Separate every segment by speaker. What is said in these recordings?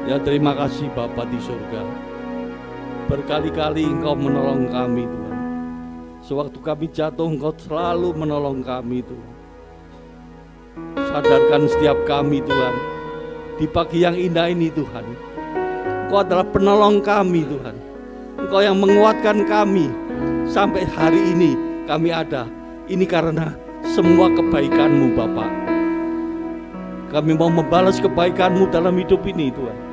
Speaker 1: Ya terima kasih Bapa di surga. Berkali-kali Engkau menolong kami Tuhan. Sewaktu kami jatuh Engkau selalu menolong kami Tuhan. Sadarkan setiap kami Tuhan, di pagi yang indah ini Tuhan, Engkau adalah penolong kami Tuhan. Engkau yang menguatkan kami sampai hari ini kami ada. Ini karena semua kebaikan-Mu Bapa. Kami mau membalas kebaikan-Mu dalam hidup ini Tuhan.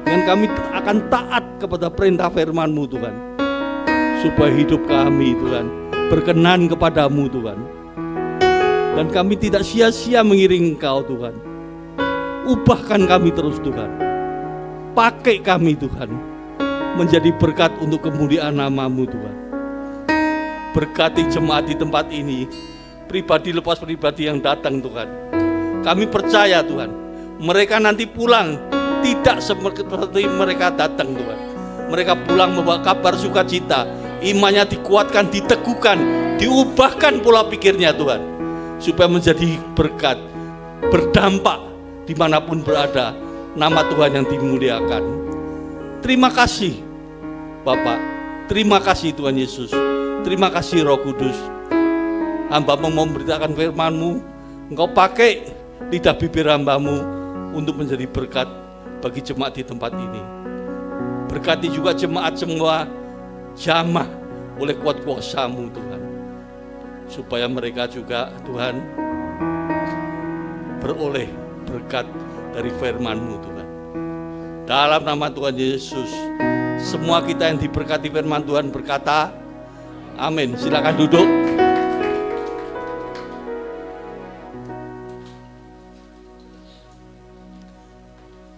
Speaker 1: Dan kami akan taat kepada perintah firman-Mu Tuhan. Supaya hidup kami Tuhan berkenan kepadamu Tuhan. Dan kami tidak sia-sia mengiring Engkau Tuhan. Ubahkan kami terus Tuhan. Pakai kami Tuhan menjadi berkat untuk kemuliaan nama-Mu Tuhan. Berkati jemaat di tempat ini, pribadi lepas pribadi yang datang Tuhan. Kami percaya Tuhan, mereka nanti pulang tidak seperti mereka datang Tuhan. Mereka pulang membawa kabar sukacita, imannya dikuatkan, diteguhkan, diubahkan pola pikirnya Tuhan. Supaya menjadi berkat, berdampak dimanapun berada, nama Tuhan yang dimuliakan. Terima kasih Bapak, terima kasih Tuhan Yesus, terima kasih Roh Kudus. Hamba mau memberitakan firman-Mu, Engkau pakai lidah bibir hamba-Mu untuk menjadi berkat bagi jemaat di tempat ini. Berkati juga jemaat semua jamah oleh kuat kuasa-Mu Tuhan. Supaya mereka juga Tuhan beroleh berkat dari firman-Mu Tuhan. Dalam nama Tuhan Yesus, semua kita yang diberkati firman Tuhan berkata, amin. Silakan duduk.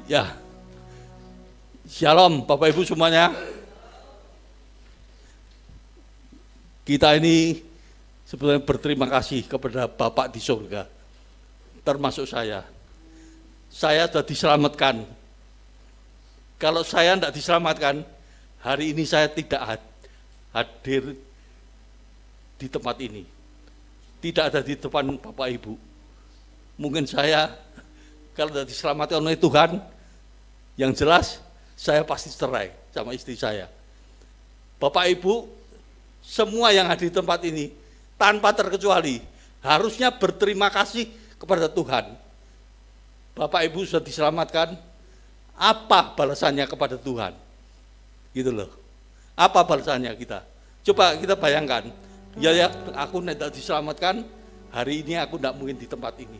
Speaker 1: Ya, shalom Bapak Ibu semuanya. Kita ini sebenarnya berterima kasih kepada Bapak di surga, termasuk saya. Saya sudah diselamatkan. Kalau saya tidak diselamatkan, hari ini saya tidak hadir di tempat ini. Tidak ada di depan Bapak Ibu. Mungkin saya kalau tidak diselamatkan oleh Tuhan, yang jelas saya pasti cerai sama istri saya. Bapak Ibu, semua yang hadir di tempat ini tanpa terkecuali harusnya berterima kasih kepada Tuhan. Bapak Ibu sudah diselamatkan, apa balasannya kepada Tuhan? Gitu loh. Apa balasannya kita? Coba kita bayangkan. Ya, aku tidak diselamatkan, hari ini aku tidak mungkin di tempat ini.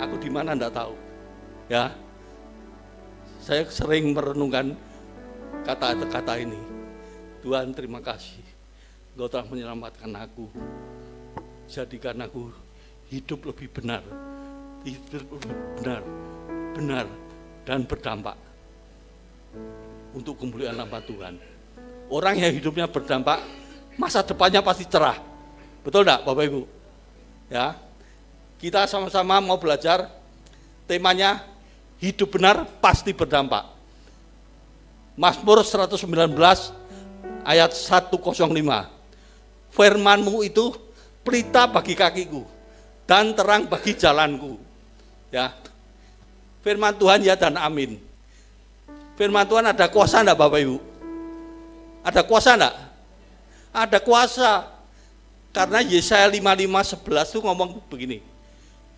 Speaker 1: Aku di mana tidak tahu. Ya. Saya sering merenungkan kata-kata ini. Tuhan terima kasih. Engkau telah menyelamatkan aku. Jadikan aku hidup lebih benar. Hidup lebih benar dan berdampak untuk kemuliaan nama Tuhan. Orang yang hidupnya berdampak, masa depannya pasti cerah. Betul enggak Bapak Ibu? Ya. Kita sama-sama mau belajar, temanya hidup benar pasti berdampak. Mazmur 119 ayat 105. Firman-Mu itu pelita bagi kakiku dan terang bagi jalanku. Ya. Firman Tuhan ya dan amin. Firman Tuhan ada kuasa enggak Bapak Ibu? Ada kuasa enggak? Ada kuasa. Karena Yesaya 55:11 itu ngomong begini.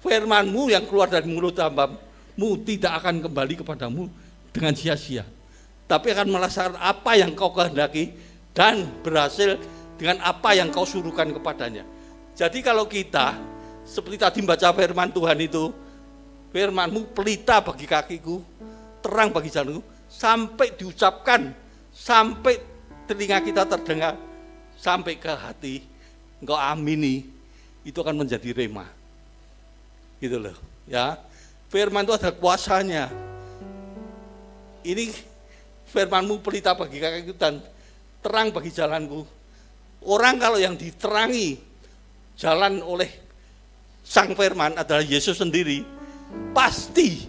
Speaker 1: Firman-Mu yang keluar dari mulut hamba-Mu tidak akan kembali kepadamu dengan sia-sia, tapi akan melaksanakan apa yang Kau kehendaki dan berhasil dengan apa yang Kau suruhkan kepadanya. Jadi kalau kita seperti tadi baca firman Tuhan itu, firman-Mu pelita bagi kakiku, terang bagi jalanku, sampai diucapkan, sampai telinga kita terdengar, sampai ke hati, Engkau amini, itu akan menjadi rema. Gitu loh, ya. Firman itu ada kuasanya. Ini firman-Mu pelita bagi kakiku dan terang bagi jalanku. Orang kalau yang diterangi jalan oleh Sang Firman adalah Yesus sendiri, pasti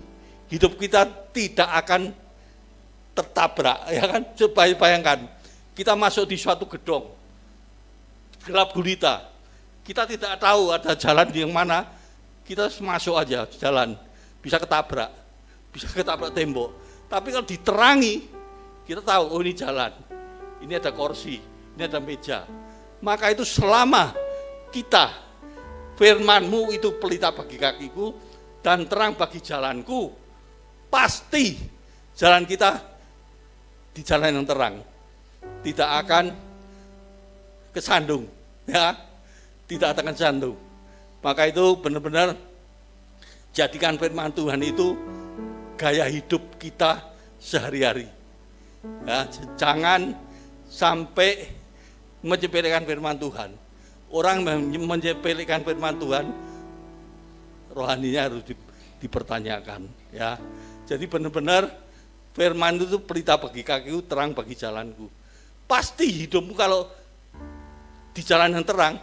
Speaker 1: hidup kita tidak akan tertabrak, ya kan? Coba bayangkan, kita masuk di suatu gedung gelap gulita, kita tidak tahu ada jalan yang mana, kita masuk aja jalan, bisa ketabrak tembok. Tapi kalau diterangi, kita tahu, oh ini jalan, ini ada kursi, ini ada meja. Maka itu selama kita, firman-Mu itu pelita bagi kakiku dan terang bagi jalanku, pasti jalan kita di jalan yang terang, tidak akan kesandung, ya, tidak akan kesandung. Maka itu benar-benar jadikan firman Tuhan itu gaya hidup kita sehari-hari. Ya, jangan sampai menyepelekan firman Tuhan. Orang menyepelekan firman Tuhan, rohaninya harus dipertanyakan. Ya, jadi benar-benar firman itu pelita bagi kakiku, terang bagi jalanku. Pasti hidupmu kalau di jalan yang terang,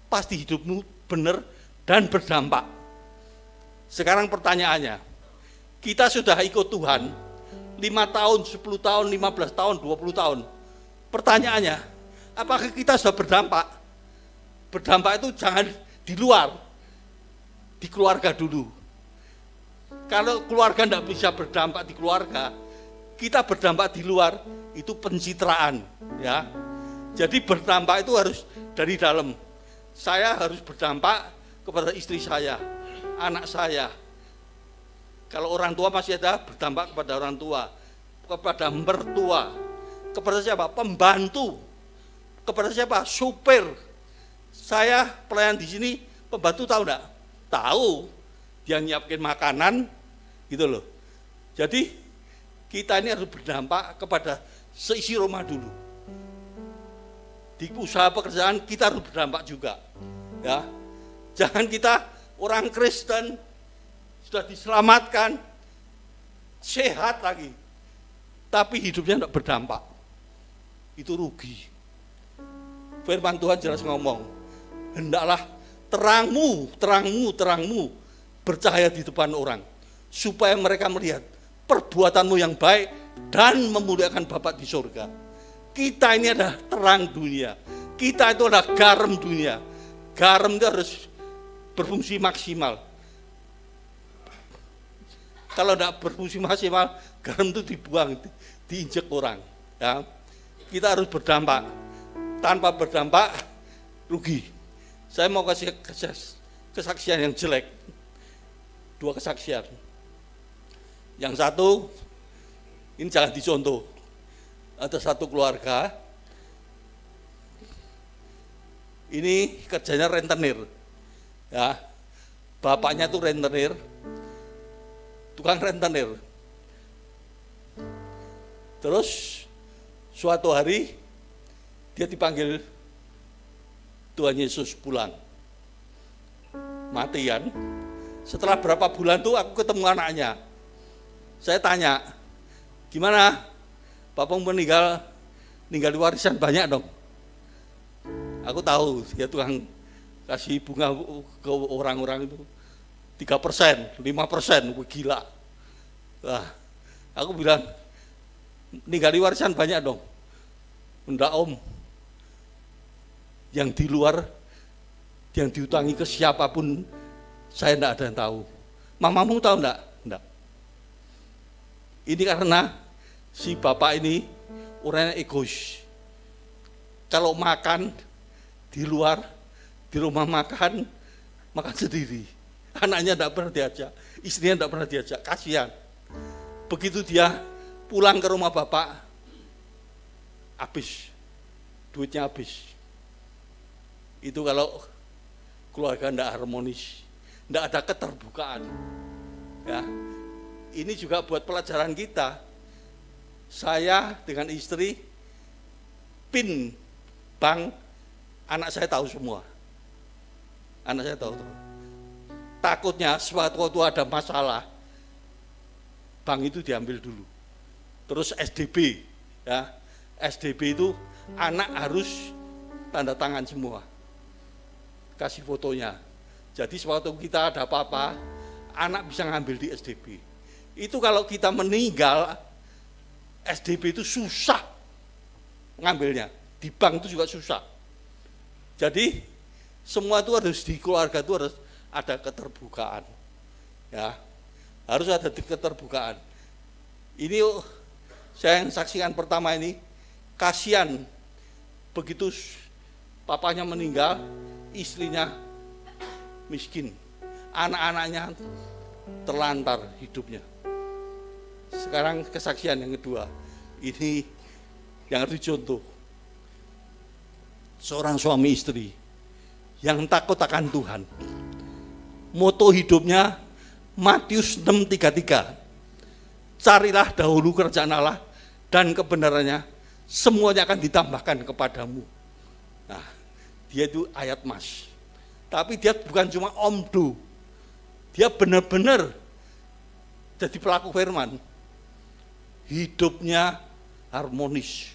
Speaker 1: pasti hidupmu benar dan berdampak. Sekarang pertanyaannya, kita sudah ikut Tuhan 5 tahun, 10 tahun, 15 tahun, 20 tahun. Pertanyaannya, apakah kita sudah berdampak? Berdampak itu jangan di luar, di keluarga dulu. Kalau keluarga tidak bisa berdampak di keluarga, kita berdampak di luar, itu pencitraan. Ya. Jadi berdampak itu harus dari dalam. Saya harus berdampak kepada istri saya, anak saya. Kalau orang tua masih ada, berdampak kepada orang tua, kepada mertua, kepada siapa? Pembantu, kepada siapa? Supir. Saya pelayan di sini, pembantu tahu enggak? Tahu, dia nyiapin makanan, gitu loh. Jadi kita ini harus berdampak kepada seisi rumah dulu. Di usaha pekerjaan kita harus berdampak juga, ya. Jangan kita orang Kristen sudah diselamatkan, sehat lagi, tapi hidupnya tidak berdampak, itu rugi. Firman Tuhan jelas ngomong, hendaklah terangmu bercahaya di depan orang, supaya mereka melihat perbuatanmu yang baik dan memuliakan Bapa di surga. Kita ini adalah terang dunia, kita itu adalah garam dunia. Garam itu harus berfungsi maksimal. Kalau tidak berfungsi maksimal, garam itu dibuang, diinjek orang. Ya. Kita harus berdampak. Tanpa berdampak, rugi. Saya mau kasih kesaksian yang jelek. 2 kesaksian. Yang satu, ini jangan dicontoh. Ada satu keluarga, ini kerjanya rentenir. Ya. Bapaknya tuh rentenir, tukang rentenir. Terus suatu hari dia dipanggil Tuhan Yesus pulang. Matian. Setelah berapa bulan tuh aku ketemu anaknya. Saya tanya, gimana? Bapak meninggal warisan banyak dong. Aku tahu dia tukang kasih bunga ke orang-orang itu 3%, 5%, gila. Wah, aku bilang, ninggali warisan banyak dong. Enggak om, yang di luar, yang diutangi ke siapapun, saya enggak ada yang tahu. Mamamu tahu enggak? Enggak. Ini karena si bapak ini orangnya egois. Kalau makan di luar, di rumah makan sendiri. Anaknya tidak pernah diajak, istrinya tidak pernah diajak, kasihan. Begitu dia pulang ke rumah bapak, habis, duitnya habis. Itu kalau keluarga tidak harmonis, tidak ada keterbukaan. Ya, ini juga buat pelajaran kita. Saya dengan istri, PIN bank, anak saya tahu semua. Anak saya tahu. Takutnya suatu waktu ada masalah, bank itu diambil dulu. Terus SDB, ya, SDB itu anak harus tanda tangan semua, kasih fotonya. Jadi suatu kita ada apa-apa, anak bisa ngambil di SDB. Itu kalau kita meninggal, SDB itu susah ngambilnya, di bank itu juga susah. Jadi semua itu harus di keluarga itu harus ada keterbukaan, ya, harus ada keterbukaan. Ini saya yang saksikan pertama ini, kasihan begitu papanya meninggal, istrinya miskin, anak-anaknya terlantar hidupnya. Sekarang kesaksian yang kedua, ini yang harus dicontoh. Seorang suami istri yang takut akan Tuhan. Moto hidupnya Matius 6:33. Carilah dahulu kerajaan Allah dan kebenarannya, semuanya akan ditambahkan kepadamu. Nah, dia itu ayat mas. Tapi dia bukan cuma omdo. Dia benar-benar jadi pelaku firman. Hidupnya harmonis,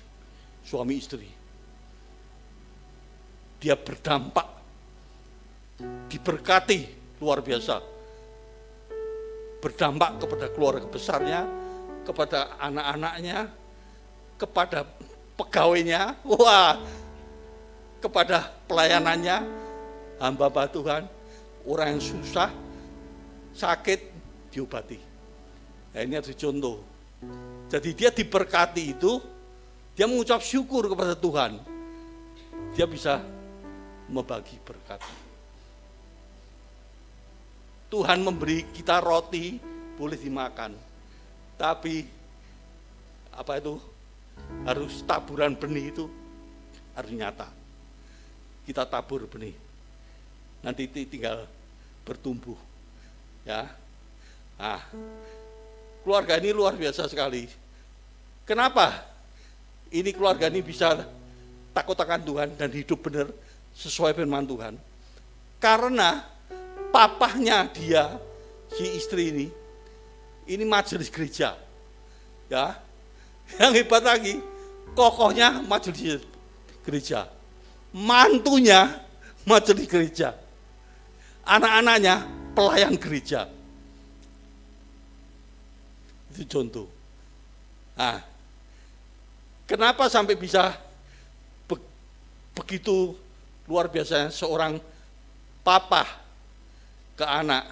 Speaker 1: suami istri. Dia berdampak, diberkati luar biasa. Berdampak kepada keluarga besarnya, kepada anak-anaknya, kepada pegawainya, wah, kepada pelayanannya, hamba Tuhan, orang yang susah, sakit, diobati. Nah, ini harus dicontoh. Jadi dia diberkati itu, dia mengucap syukur kepada Tuhan. Dia bisa membagi berkat. Tuhan memberi kita roti, boleh dimakan. Tapi apa itu? Harus taburan benih itu harus nyata. Kita tabur benih. Nanti tinggal bertumbuh. Ya. Nah, keluarga ini luar biasa sekali. Kenapa? Ini keluarga ini bisa takut akan Tuhan dan hidup benar sesuai firman Tuhan. Karena papahnya dia, si istri ini majelis gereja. Ya. Yang hebat lagi, kokohnya majelis gereja. Mantunya majelis gereja. Anak-anaknya pelayan gereja. Itu contoh. Nah, kenapa sampai bisa begitu luar biasa seorang papa ke anak,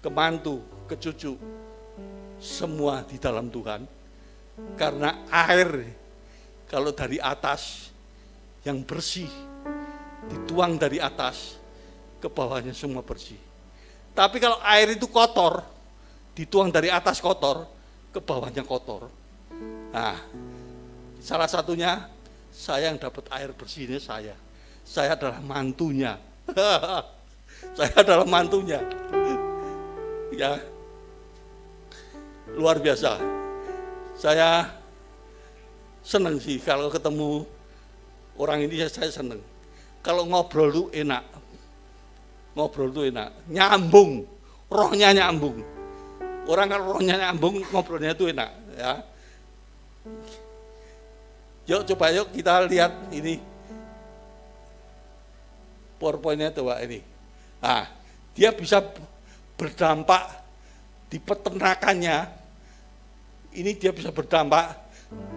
Speaker 1: ke mantu, ke cucu, semua di dalam Tuhan. Karena air kalau dari atas yang bersih dituang dari atas ke bawahnya semua bersih. Tapi kalau air itu kotor, dituang dari atas kotor ke bawahnya kotor. Nah, salah satunya saya yang dapat air bersih ini saya. Saya adalah mantunya. Saya adalah mantunya. Ya. Luar biasa. Saya senang sih kalau ketemu orang ini, saya senang. Kalau ngobrol tuh enak. Ngobrol tuh enak. Nyambung. Rohnya nyambung. Orang kalau rohnya nyambung, ngobrolnya tuh enak, ya. Yuk coba yuk kita lihat ini. PowerPoint-nya coba ini. Nah, dia bisa berdampak di peternakannya. Ini dia bisa berdampak.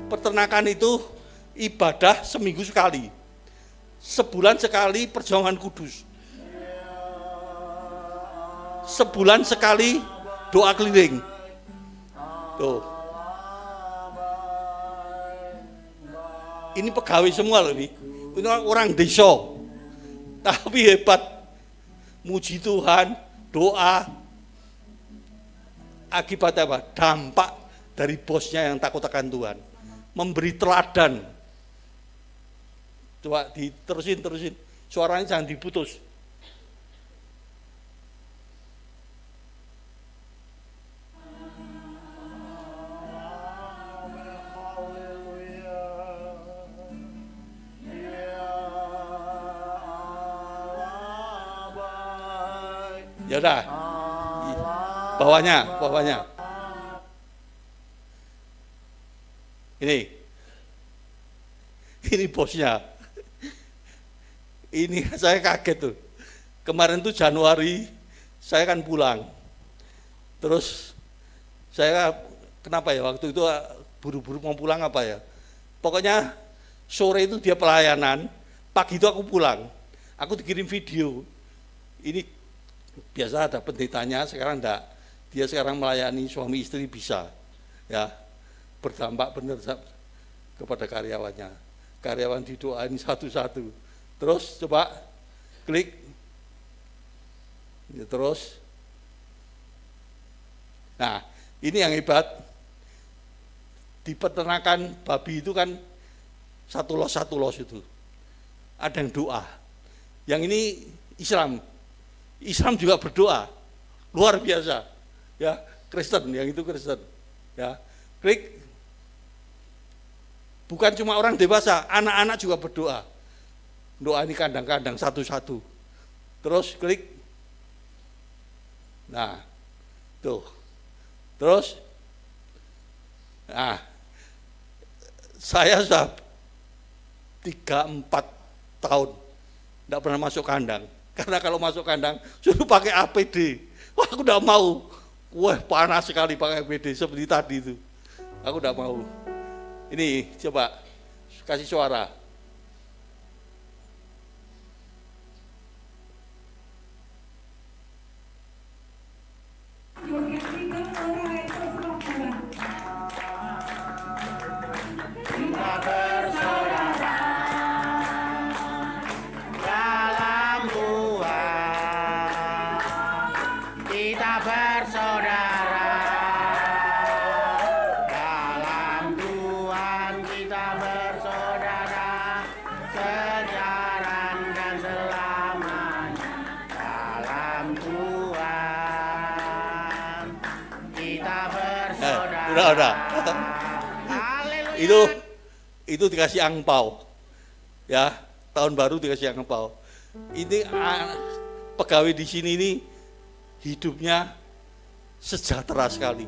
Speaker 1: Peternakan itu ibadah seminggu sekali. Sebulan sekali perjamuan kudus. Sebulan sekali doa keliling. Tuh. Ini pegawai semua loh ini. Ini orang desa. Tapi hebat, muji Tuhan, doa. Akibatnya apa? Dampak dari bosnya yang takut akan Tuhan. Memberi teladan. Coba diterusin. Suaranya jangan diputus. Ya udah, bawahnya. Ini bosnya. Ini saya kaget tuh. Kemarin tuh Januari, saya kan pulang. Terus saya kenapa ya waktu itu buru-buru mau pulang apa ya? Pokoknya sore itu dia pelayanan, pagi itu aku pulang. Aku dikirim video. Ini biasa ada pendetanya, sekarang enggak. Dia sekarang melayani suami istri bisa. Ya. berdampak benar kepada karyawannya. Karyawan didoain satu-satu. Terus coba klik. Ya, terus. Nah, ini yang hebat. Di peternakan babi itu kan satu los itu. Ada yang doa. Yang ini Islam. Islam juga berdoa. Luar biasa. Ya, Kristen, yang itu Kristen. Ya, klik. Bukan cuma orang dewasa, anak-anak juga berdoa. Doa ini kandang-kandang satu-satu. Terus klik. Nah, tuh. Terus, nah, saya sudah 3-4 tahun tidak pernah masuk kandang. Karena kalau masuk kandang suruh pakai APD. Wah, aku tidak mau. Wah, panas sekali pakai APD seperti tadi itu. Aku tidak mau. Ini coba kasih suara. Udah. Itu dikasih angpau. Ya, tahun baru dikasih angpau. Ini pegawai di sini ini hidupnya sejahtera sekali.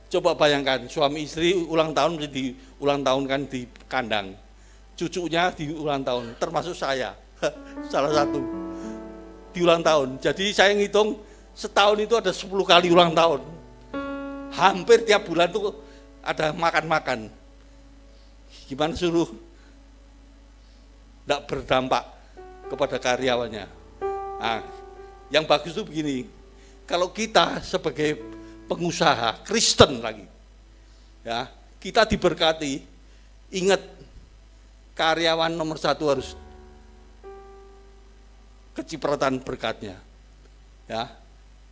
Speaker 1: Coba bayangkan, suami istri ulang tahun kan di kandang. Cucunya di ulang tahun, termasuk saya. Salah satu. Di ulang tahun. Jadi saya ngitung setahun itu ada 10 kali ulang tahun. Hampir tiap bulan tuh ada makan-makan. Gimana suruh tidak berdampak kepada karyawannya. Nah, yang bagus tuh begini, kalau kita sebagai pengusaha Kristen lagi, ya kita diberkati, ingat karyawan nomor 1 harus kecipratan berkatnya. Ya,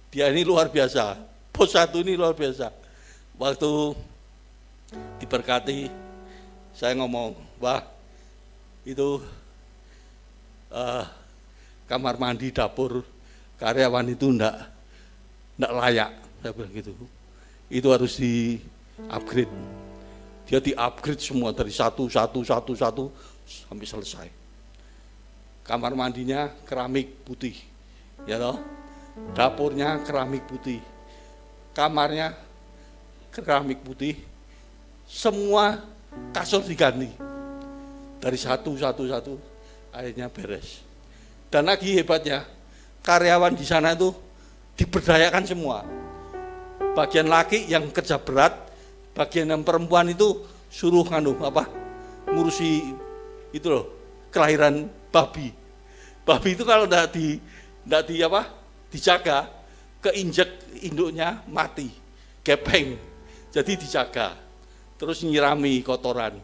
Speaker 1: dia ini luar biasa. Pos 1 ini luar biasa. Waktu diberkati, saya ngomong, wah itu kamar mandi, dapur karyawan itu enggak layak, saya bilang gitu. Itu harus di-upgrade. Dia di-upgrade semua dari satu sampai selesai. Kamar mandinya keramik putih, ya toh. Dapurnya keramik putih. Kamarnya keramik putih, semua kasur diganti dari satu, akhirnya beres. Dan lagi hebatnya, karyawan di sana itu diberdayakan semua. Bagian laki yang kerja berat, bagian yang perempuan itu suruh ngurusi itu loh, kelahiran babi. Babi itu kalau tidak dijaga, keinjek induknya mati, gepeng. Jadi dijaga, terus nyirami kotoran.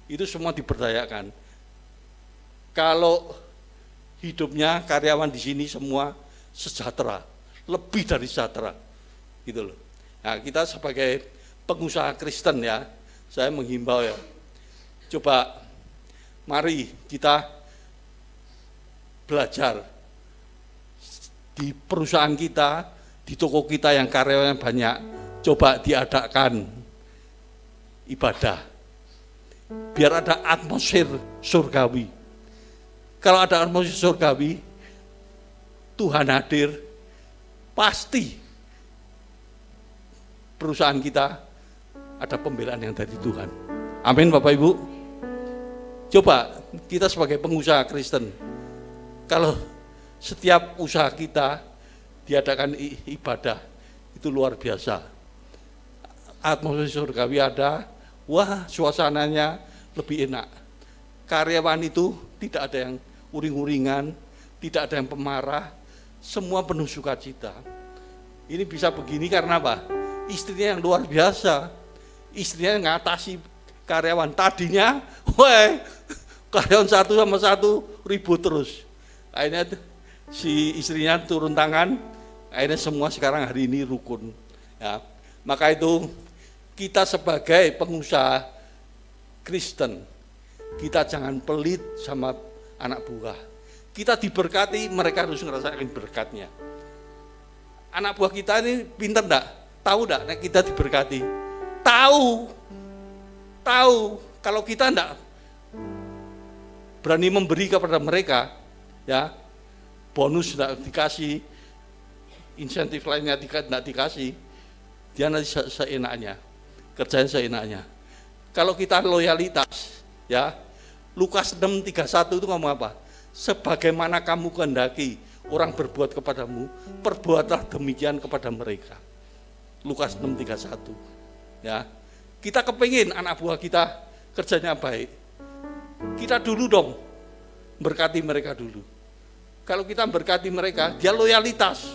Speaker 1: Itu semua diberdayakan. Kalau hidupnya karyawan di sini semua sejahtera, lebih dari sejahtera, gitu loh. Nah, kita sebagai pengusaha Kristen ya, saya menghimbau ya, coba mari kita belajar di perusahaan kita, di toko kita yang karyawannya banyak, coba diadakan ibadah, biar ada atmosfer surgawi. Kalau ada atmosfer surgawi, Tuhan hadir, pasti perusahaan kita ada pembelaan yang dari Tuhan. Amin Bapak Ibu. Coba kita sebagai pengusaha Kristen, kalau setiap usaha kita diadakan ibadah, itu luar biasa. Atmosfer surgawi ada, wah suasananya lebih enak. Karyawan itu tidak ada yang uring-uringan, tidak ada yang pemarah, semua penuh sukacita. Ini bisa begini karena apa? Istrinya yang luar biasa, istrinya ngatasi karyawan. Tadinya, karyawan satu sama satu ribut terus. Akhirnya si istrinya turun tangan, akhirnya semua sekarang hari ini rukun. Ya, maka itu kita sebagai pengusaha Kristen, kita jangan pelit sama anak buah. Kita diberkati, mereka harus ngerasain berkatnya. Anak buah kita ini pintar enggak? Tahu enggak nek kita diberkati? Tahu. Kalau kita enggak berani memberi kepada mereka, ya, bonus enggak dikasih, insentif lainnya enggak dikasih, dia nanti seenaknya, kerjanya seenaknya. Kalau kita loyalitas, ya, Lukas 6:31 itu ngomong apa? Sebagaimana kamu kehendaki orang berbuat kepadamu, perbuatlah demikian kepada mereka. Lukas 6:31. Ya, kita kepingin anak buah kita kerjanya baik. Kita dulu dong berkati mereka dulu. Kalau kita berkati mereka, dia loyalitas.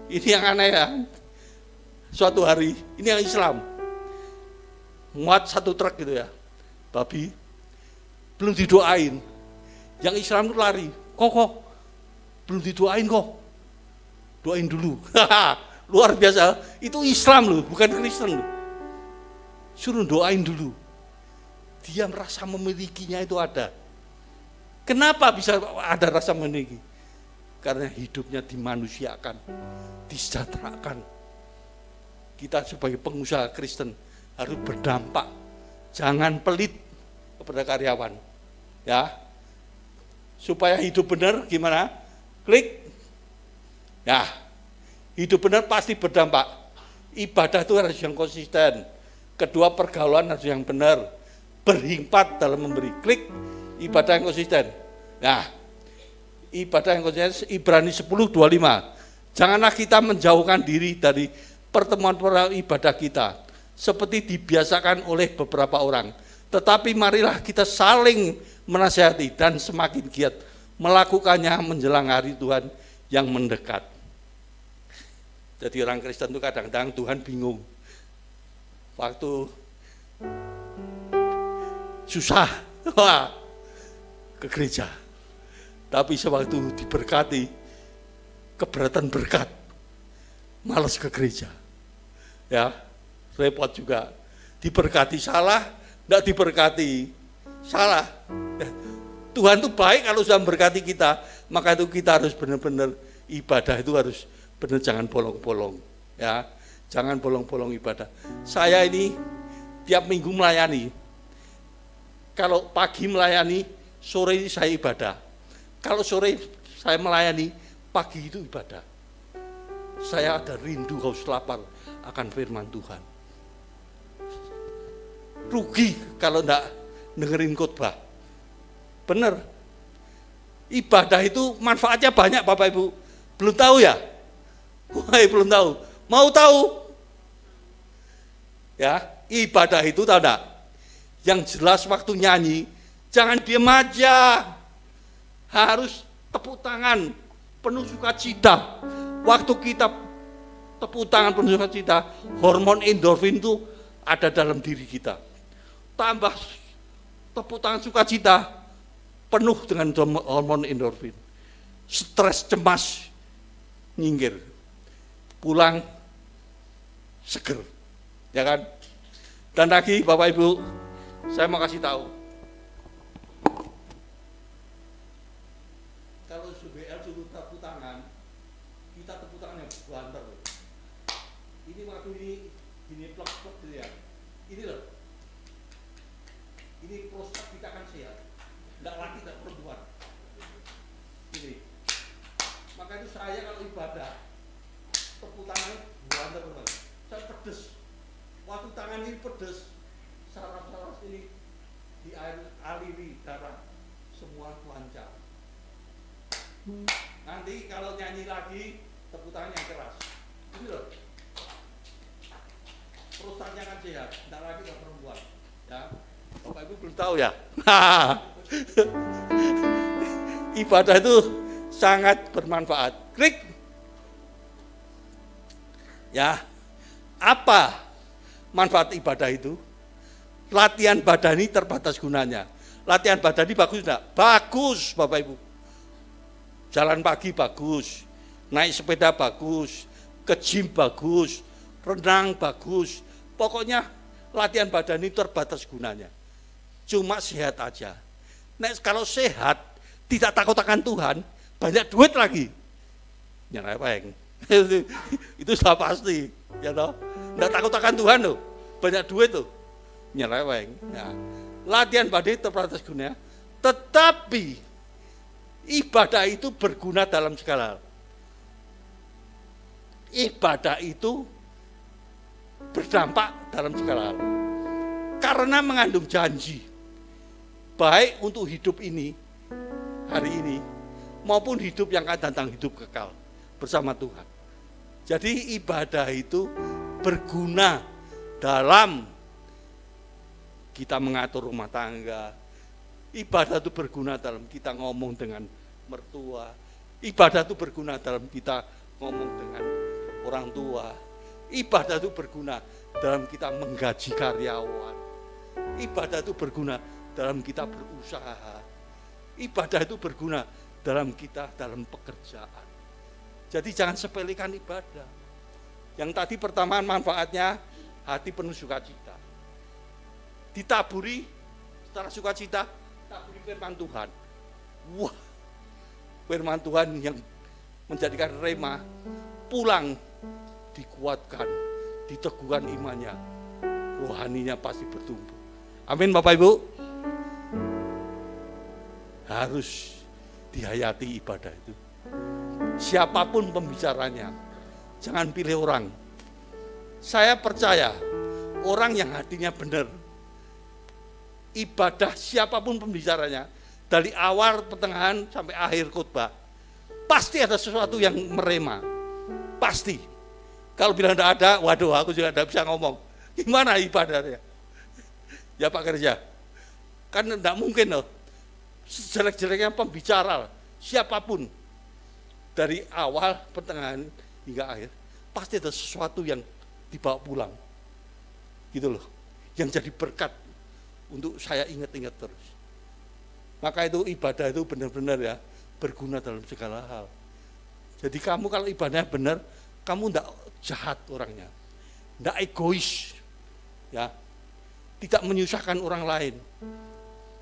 Speaker 1: Ini yang aneh ya. Suatu hari, ini yang Islam, muat satu truk gitu ya, babi, belum didoain. Yang Islam itu lari, kok belum didoain kok, doain dulu. Luar biasa, itu Islam loh, bukan Kristen loh. Suruh doain dulu. Dia merasa memilikinya itu ada. Kenapa bisa ada rasa memiliki? Karena hidupnya dimanusiakan, disejahterakan. Kita sebagai pengusaha Kristen harus berdampak, jangan pelit kepada karyawan, ya. Supaya hidup benar gimana? Klik. Ya, hidup benar pasti berdampak. Ibadah itu harus yang konsisten. Kedua, pergaulan harus yang benar. Berhikmat dalam memberi. Klik, ibadah yang konsisten. Nah, ibadah yang konsisten, Ibrani 10:25. Janganlah kita menjauhkan diri dari pertemuan ibadah kita, seperti dibiasakan oleh beberapa orang. Tetapi marilah kita saling menasihati dan semakin giat melakukannya menjelang hari Tuhan yang mendekat. Jadi orang Kristen itu kadang-kadang Tuhan bingung. Waktu susah, ke gereja. Tapi sewaktu diberkati, keberatan berkat, malas ke gereja. Ya, repot juga. Diberkati salah, enggak diberkati salah. Tuhan itu baik kalau sudah memberkati kita, maka itu kita harus benar-benar ibadah itu harus benar, jangan bolong-bolong, ya, jangan bolong-bolong ibadah. Saya ini tiap minggu melayani. Kalau pagi melayani, sore saya ibadah. Kalau sore saya melayani, pagi itu ibadah. Saya ada rindu, haus, lapar akan firman Tuhan. Rugi kalau enggak dengerin khotbah. Benar. Ibadah itu manfaatnya banyak Bapak Ibu. Belum tahu ya? Wah, belum tahu. Mau tahu? Ya, ibadah itu tahu enggak? Yang jelas waktu nyanyi, jangan diam aja. Harus tepuk tangan, penuh sukacita. Waktu kita tepuk tangan penuh sukacita, hormon endorfin itu ada dalam diri kita. Tambah tepuk tangan sukacita, penuh dengan hormon endorfin. Stres, cemas, nyinggir. Pulang seger. Ya kan? Dan lagi Bapak Ibu, saya mau kasih tahu. Kalau SBL suruh tepuk tangan, kita tepuk tangan yang banter. Ini waktu ini plek-plek gitu ya. Ini loh. Ini prostat kita akan sehat. Enggak lagi enggak perempuan. Ini. Maka itu saya kalau ibadah tepuk tangan banter teman. Saya pedes. Waktu tangan ini pedes, saraf-saraf ini dialiri darah semua lancar. Nanti kalau nyanyi lagi tepuk tangan yang keras. Ini loh. Prostatnya kan sehat, tidak lagi ke perempuan. Ya, Bapak Ibu belum tahu ya. Ibadah itu sangat bermanfaat. Klik. Ya, apa manfaat ibadah itu? Latihan badani terbatas gunanya. Latihan badani bagus enggak? Bagus, Bapak Ibu. Jalan pagi bagus, naik sepeda bagus, ke gym bagus, renang bagus. Pokoknya latihan badani terbatas gunanya. Cuma sehat aja. Nah, kalau sehat, tidak takut akan Tuhan, banyak duit lagi. Nyerempeng. Itu sudah pasti, ya toh. Tidak takut akan Tuhan loh, banyak duit tuh. Nyerempeng. Ya. Latihan badani terbatas gunanya, tetapi ibadah itu berguna dalam segala hal. Ibadah itu berdampak dalam segala hal. Karena mengandung janji. Baik untuk hidup ini, hari ini, maupun hidup yang akan datang, hidup kekal bersama Tuhan. Jadi ibadah itu berguna dalam kita mengatur rumah tangga. Ibadah itu berguna dalam kita ngomong dengan mertua. Ibadah itu berguna dalam kita ngomong dengan orang tua. Ibadah itu berguna dalam kita menggaji karyawan. Ibadah itu berguna dalam kita berusaha. Ibadah itu berguna dalam kita dalam pekerjaan. Jadi jangan sepelekan ibadah. Yang tadi pertama manfaatnya hati penuh sukacita. Ditaburi setelah sukacita, taburi firman Tuhan. Wah, firman Tuhan yang menjadikan rema, pulang dikuatkan, diteguhkan imannya, rohaninya pasti bertumbuh. Amin Bapak Ibu. Harus dihayati ibadah itu. Siapapun pembicaranya, jangan pilih orang. Saya percaya orang yang hatinya benar, ibadah siapapun pembicaranya, dari awal, pertengahan, sampai akhir khotbah, pasti ada sesuatu yang merema. Pasti. Kalau bilang tidak ada, waduh aku juga tidak bisa ngomong. Gimana ibadahnya? Ya Pak Kerja, kan tidak mungkin loh. Sejelek-jeleknya pembicara, siapapun, dari awal, pertengahan, hingga akhir, pasti ada sesuatu yang dibawa pulang. Gitu loh. Yang jadi berkat untuk saya ingat-ingat terus. Maka itu ibadah itu benar-benar ya berguna dalam segala hal. Jadi kamu kalau ibadahnya benar, kamu tidak jahat orangnya, tidak egois, ya, tidak menyusahkan orang lain.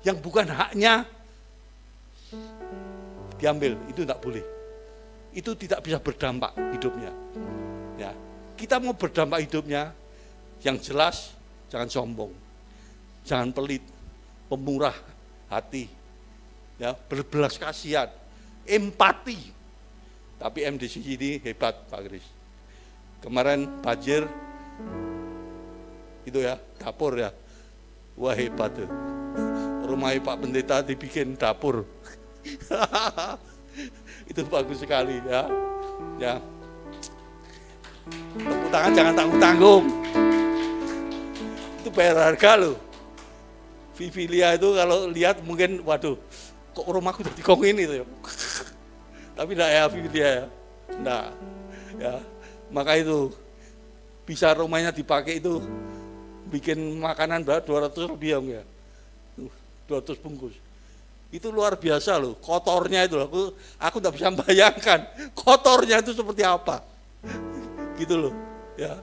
Speaker 1: Yang bukan haknya diambil, itu tidak boleh. Itu tidak bisa berdampak hidupnya. Ya, kita mau berdampak hidupnya, yang jelas jangan sombong. Jangan pelit, pemurah hati, ya, berbelas kasihan, empati. Tapi MDC ini hebat Pak Kris. Kemarin banjir, itu ya, dapur ya, wah hebat tuh. Rumah Pak Pendeta dibikin dapur. Itu bagus sekali ya. Ya. Tepuk tangan jangan tanggung-tanggung. Itu bayar harga loh. Vivilia itu kalau lihat mungkin, waduh, kok rumahku jadi kong ini tuh. Tapi enggak ya Vivilia ya. Enggak. Ya. Maka itu bisa rumahnya dipakai itu bikin makanan berapa 200 lebih ya. 200 bungkus. Itu luar biasa loh, kotornya itu aku enggak bisa membayangkan kotornya itu seperti apa. Gitu loh. Ya.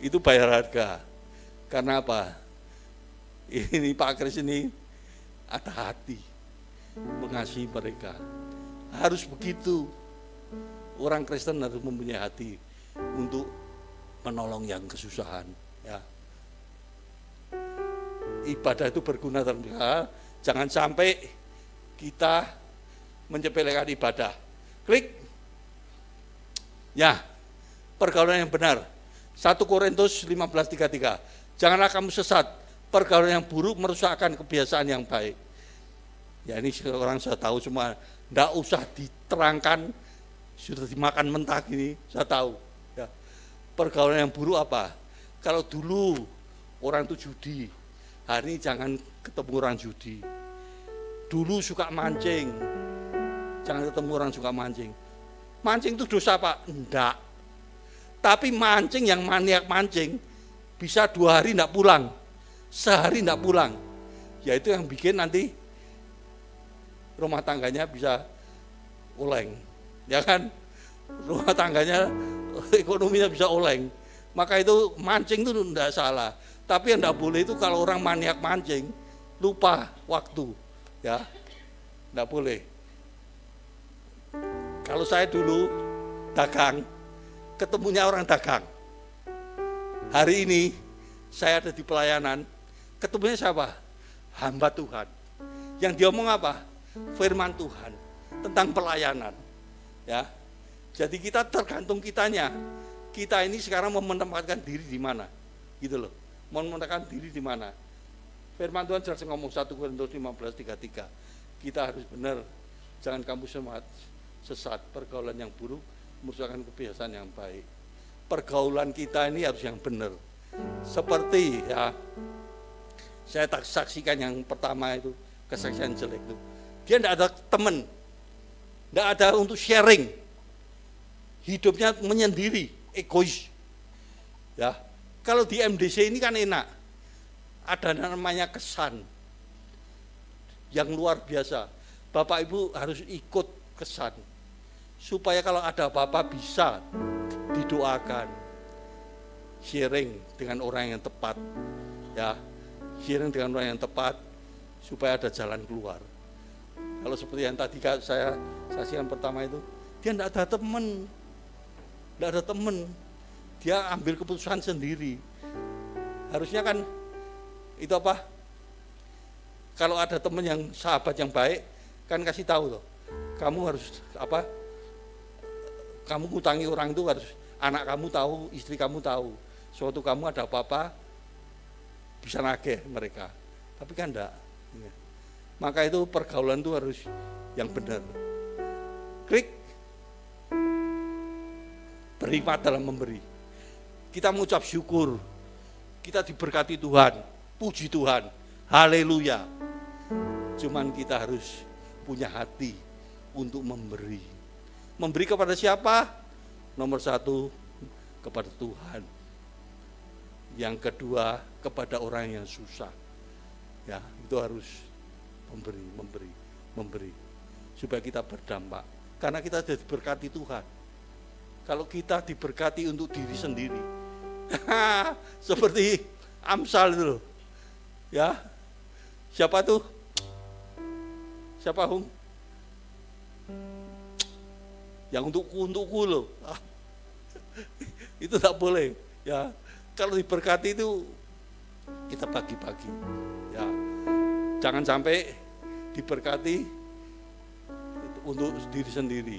Speaker 1: Itu bayar harga. Karena apa? Ini Pak Kris ini ada hati mengasihi mereka. Harus begitu. Orang Kristen harus mempunyai hati untuk menolong yang kesusahan. Ya. Ibadah itu berguna dalam hal, jangan sampai kita menyepelekan ibadah. Klik. Ya, pergaulan yang benar. 1 Korintus 15:33. Janganlah kamu sesat. Pergaulan yang buruk merusakkan kebiasaan yang baik. Ya ini orang saya tahu semua. Tidak usah diterangkan. Sudah dimakan mentah gini, saya tahu. Ya. Pergaulan yang buruk apa? Kalau dulu orang itu judi, hari ini jangan ketemu orang judi. Dulu suka mancing, jangan ketemu orang suka mancing. Mancing itu dosa Pak? Enggak. Tapi mancing yang maniak mancing, bisa 2 hari enggak pulang, sehari enggak pulang. Ya itu yang bikin nanti rumah tangganya bisa oleng, ya kan? Rumah tangganya, ekonominya bisa oleng. Maka itu mancing itu enggak salah. Tapi yang enggak boleh itu kalau orang maniak mancing, lupa waktu, ya, enggak boleh. Kalau saya dulu dagang, ketemunya orang dagang. Hari ini saya ada di pelayanan, ketemunya siapa? Hamba Tuhan. Yang dia omong apa? Firman Tuhan tentang pelayanan. Ya, jadi kita tergantung kitanya. Kita ini sekarang mau menempatkan diri di mana, gitu loh. Mau menempatkan diri di mana? Firman Tuhan jelas ngomong 1 Korintus 15:33. Kita harus benar, jangan kamu sesat, pergaulan yang buruk merusakan kebiasaan yang baik. Pergaulan kita ini harus yang benar. Seperti ya, saya saksikan yang pertama itu, kesaksian jelek itu. Dia tidak ada teman, tidak ada untuk sharing. Hidupnya menyendiri, egois. Ya, kalau di MDC ini kan enak. Ada namanya kesan yang luar biasa. Bapak Ibu harus ikut kesan. Supaya kalau ada apa-apa bisa didoakan. Sharing dengan orang yang tepat. Ya, sharing dengan orang yang tepat supaya ada jalan keluar. Kalau seperti yang tadi saya saksikan pertama itu, dia tidak ada teman. Tidak ada teman. Dia ambil keputusan sendiri. Harusnya kan itu apa? Kalau ada teman yang sahabat yang baik, kan kasih tahu loh. Kamu harus apa? Kamu ngutangi orang itu harus anak kamu tahu, istri kamu tahu. Suatu kamu ada apa-apa bisa nagih mereka. Tapi kan enggak. Maka itu pergaulan itu harus yang benar. Klik. Berhikmat dalam memberi. Kita mengucap syukur. Kita diberkati Tuhan. Puji Tuhan. Haleluya. Cuman kita harus punya hati untuk memberi. Memberi kepada siapa? Nomor 1 kepada Tuhan. Yang kedua kepada orang yang susah. Ya, itu harus memberi supaya kita berdampak, karena kita sudah diberkati Tuhan. Kalau kita diberkati untuk diri sendiri, seperti Amsal itu loh, ya, siapa tuh? Siapa Hung? Yang untukku loh, itu tak boleh, ya. Kalau diberkati itu kita bagi-bagi, ya. Jangan sampai diberkati untuk diri sendiri.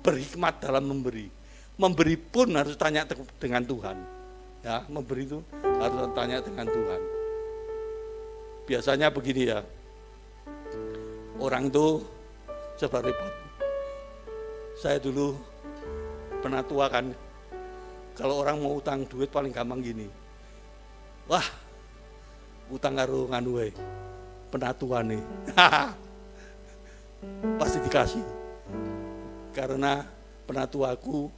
Speaker 1: Berhikmat dalam memberi. Memberi pun harus tanya dengan Tuhan. Ya, memberi itu harus tanya dengan Tuhan. Biasanya begini ya. Orang itu serba repot. Saya dulu pernah tua kan. Kalau orang mau utang duit paling gampang gini. Wah, utang karo nganu wae. Penatuan nih, pasti dikasih, karena penatuaku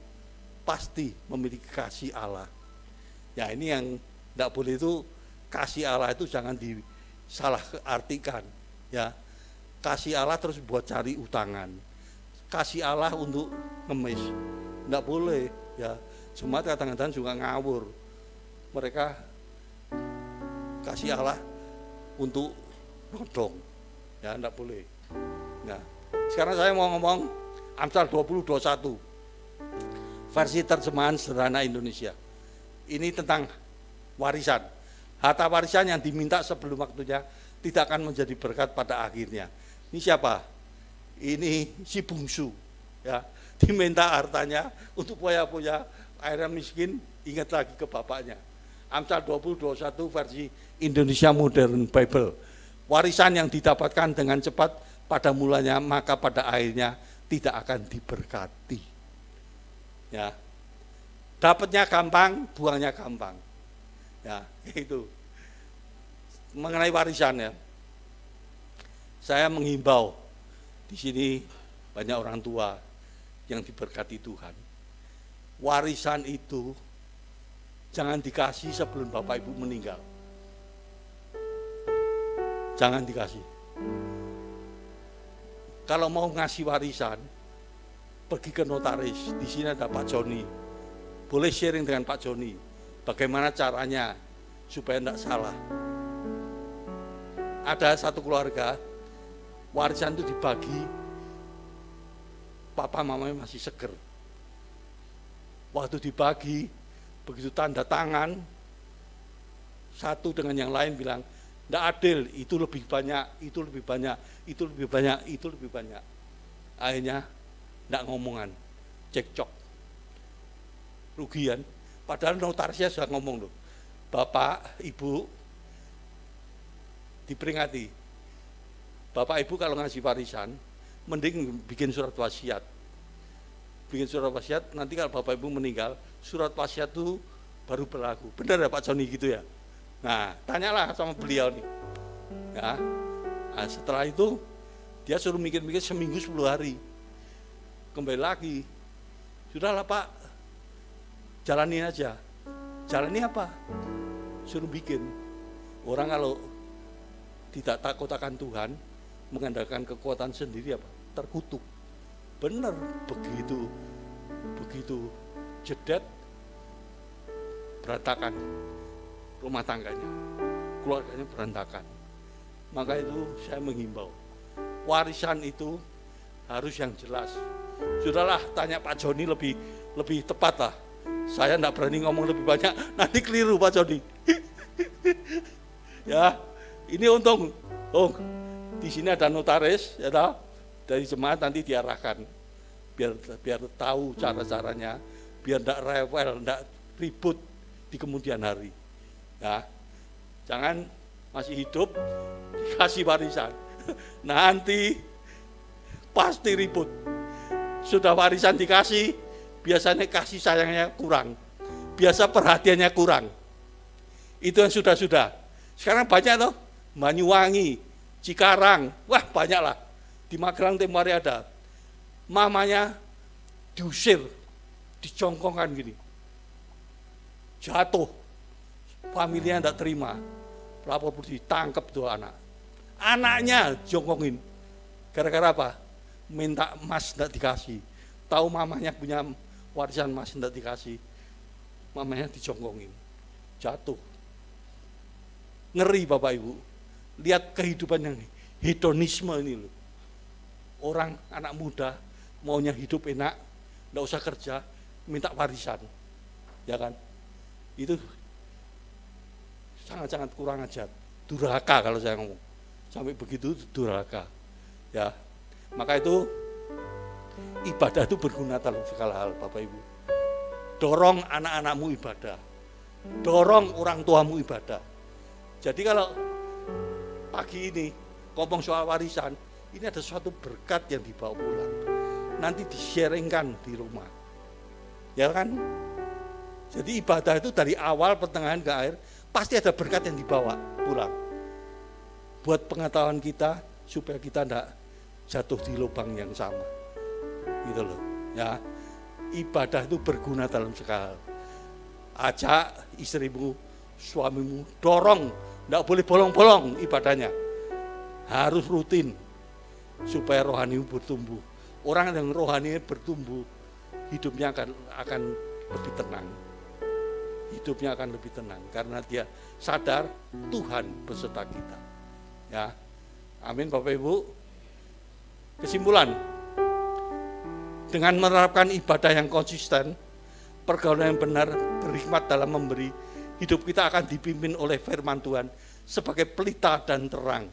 Speaker 1: pasti memiliki kasih Allah. Ya ini yang tidak boleh itu, kasih Allah itu jangan disalah artikan, ya. Kasih Allah terus buat cari utangan, kasih Allah untuk ngemis, tidak boleh, ya. Jemaat kadang-kadang juga ngawur, mereka kasih Allah untuk nodong, ya enggak boleh. Nah, sekarang saya mau ngomong Amsal 20:21, versi terjemahan sederhana Indonesia. Ini tentang warisan. Harta warisan yang diminta sebelum waktunya tidak akan menjadi berkat pada akhirnya. Ini siapa? Ini si bungsu, ya. Diminta hartanya untuk poya-poya, akhirnya miskin, ingat lagi ke bapaknya. Amsal 20:21 versi Indonesia Modern Bible. Warisan yang didapatkan dengan cepat pada mulanya, maka pada akhirnya tidak akan diberkati. Ya, dapatnya gampang, buangnya gampang. Ya, itu mengenai warisan ya. Saya menghimbau di sini banyak orang tua yang diberkati Tuhan. Warisan itu jangan dikasih sebelum Bapak Ibu meninggal. Jangan dikasih. Kalau mau ngasih warisan, pergi ke notaris. Di sini ada Pak Joni. Boleh sharing dengan Pak Joni. Bagaimana caranya supaya tidak salah. Ada satu keluarga, warisan itu dibagi, papa mamanya masih seger. Waktu dibagi, begitu tanda tangan, satu dengan yang lain bilang, tidak adil, itu lebih banyak, itu lebih banyak, itu lebih banyak, itu lebih banyak. Akhirnya tidak ngomongan, cekcok, rugian. Padahal notarisnya sudah ngomong loh, Bapak, Ibu, diperingati. Bapak Ibu kalau ngasih warisan, mending bikin surat wasiat. Bikin surat wasiat, nanti kalau Bapak Ibu meninggal, surat wasiat itu baru berlaku. Benar ya Pak Joni gitu ya? Nah, tanyalah sama beliau nih. Ya. Nah, setelah itu, dia suruh mikir-mikir seminggu 10 hari. Kembali lagi, sudahlah Pak, jalanin aja. Jalani apa? Suruh bikin. Orang kalau tidak takut akan Tuhan, mengandalkan kekuatan sendiri apa? Terkutuk. Benar, begitu jedet, berantakan rumah tangganya, keluarganya berantakan. Maka itu saya menghimbau, warisan itu harus yang jelas. Sudahlah, tanya Pak Joni lebih tepat lah. Saya tidak berani ngomong lebih banyak, nanti keliru Pak Joni. Ya, ini untung, di sini ada notaris, ya tahu, dari jemaat nanti diarahkan, biar tahu cara-caranya, biar tidak rewel, tidak ribut di kemudian hari. Ya, jangan masih hidup dikasih warisan, nanti pasti ribut. Sudah warisan dikasih, biasanya kasih sayangnya kurang, biasa perhatiannya kurang. Itu yang sudah-sudah. Sekarang banyak toh, Banyuwangi, Cikarang, wah banyak lah. Di Magelang tempo hari ada. Mamanya diusir, dicongkongkan gini. Jatuh, familinya tidak terima. Lapor polisi, tangkap dua anak. Anaknya jongkongin. Gara-gara apa? Minta emas tidak dikasih. Tahu mamanya punya warisan emas tidak dikasih. Mamanya dicongkongin. Jatuh. Ngeri Bapak Ibu. Lihat kehidupan yang hedonisme ini loh. Orang anak muda maunya hidup enak, tidak usah kerja, minta warisan. Ya kan? Itu sangat-sangat kurang ajar. Durhaka kalau saya ngomong. Sampai begitu durhaka. Ya. Maka itu ibadah itu berguna dalam segala hal Bapak Ibu. Dorong anak-anakmu ibadah. Dorong orang tuamu ibadah. Jadi kalau pagi ini ngomong soal warisan, ini ada suatu berkat yang dibawa pulang. Nanti di-sharingkan di rumah. Ya kan? Jadi ibadah itu dari awal, pertengahan ke akhir, pasti ada berkat yang dibawa pulang. Buat pengetahuan kita, supaya kita tidak jatuh di lubang yang sama. Gitu loh. Ya. Ibadah itu berguna dalam segala hal. Ajak istrimu, suamimu, dorong. Tidak boleh bolong-bolong ibadahnya. Harus rutin. Supaya rohani bertumbuh. Orang yang rohani bertumbuh, hidupnya akan lebih tenang. Hidupnya akan lebih tenang. Karena dia sadar Tuhan beserta kita. Ya, amin Bapak Ibu. Kesimpulan, dengan menerapkan ibadah yang konsisten, pergaulan yang benar, berhikmat dalam memberi, hidup kita akan dipimpin oleh firman Tuhan sebagai pelita dan terang,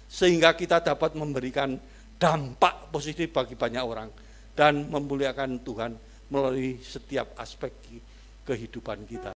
Speaker 1: sehingga kita dapat memberikan dampak positif bagi banyak orang dan memuliakan Tuhan melalui setiap aspek kehidupan kita.